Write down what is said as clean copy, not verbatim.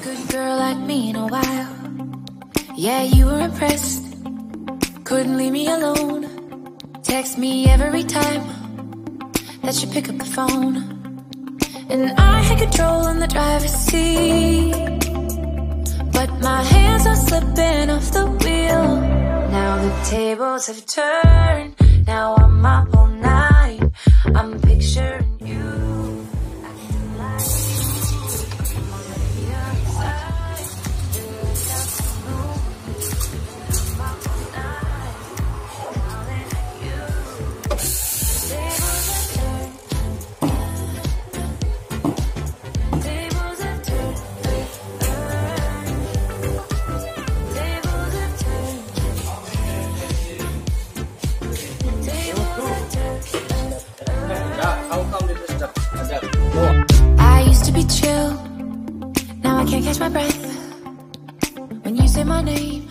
good girl like me in a while. Yeah, you were impressed. Couldn't leave me alone. Text me every time that you pick up the phone. And I had control in the driver's seat, but my hands are slipping off the wheel. Now the tables have turned. Now I'm up all night. I'm picturing you. I used to be chill, now I can't catch my breath when you say my name.